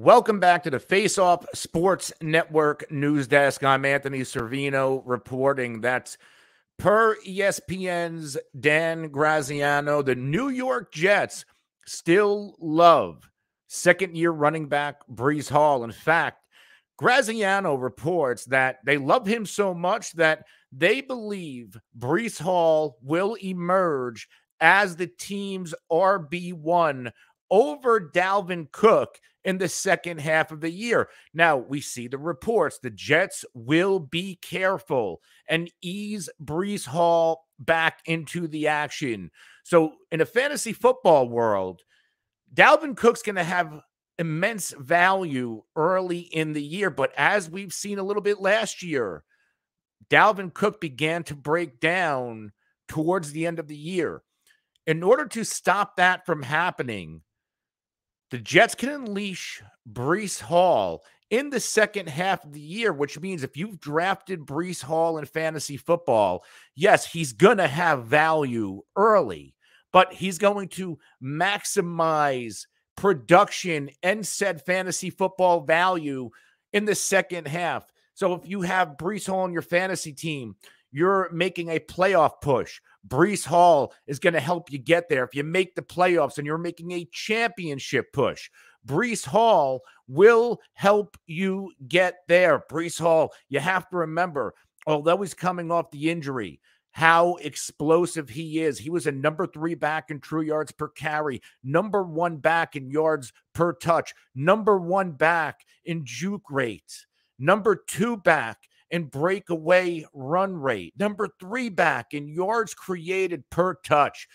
Welcome back to the Faceoff Sports Network News Desk. I'm Anthony Servino reporting that per ESPN's Dan Graziano, the New York Jets still love second-year running back Breece Hall. In fact, Graziano reports that they love him so much that they believe Breece Hall will emerge as the team's RB1 over Dalvin Cook in the second half of the year. Now, we see the reports. The Jets will be careful and ease Breece Hall back into the action. So in a fantasy football world, Dalvin Cook's going to have immense value early in the year. But as we've seen a little bit last year, Dalvin Cook began to break down towards the end of the year. In order to stop that from happening, the Jets can unleash Breece Hall in the second half of the year, which means if you've drafted Breece Hall in fantasy football, yes, he's going to have value early, but he's going to maximize production and said fantasy football value in the second half. So if you have Breece Hall on your fantasy team, you're making a playoff push. Breece Hall is going to help you get there. If you make the playoffs and you're making a championship push, Breece Hall will help you get there. Breece Hall, you have to remember, although he's coming off the injury, how explosive he is. He was a number 3 back in true yards per carry, number 1 back in yards per touch, number 1 back in juke rate, number 2 back in breakaway run rate, number 3 back in yards created per touch.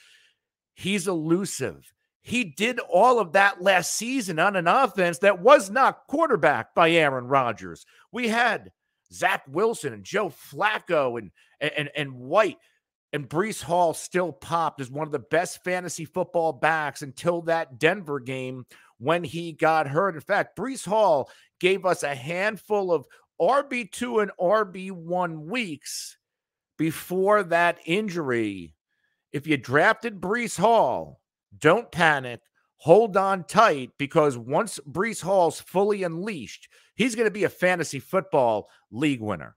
He's elusive. He did all of that last season on an offense that was not quarterbacked by Aaron Rodgers. We had Zach Wilson and Joe Flacco and White, and Breece Hall still popped as one of the best fantasy football backs until that Denver game when he got hurt. In fact, Breece Hall gave us a handful of RB2 and RB1 weeks before that injury. If you drafted Breece Hall, don't panic. Hold on tight, because once Breece Hall's fully unleashed, he's going to be a fantasy football league winner.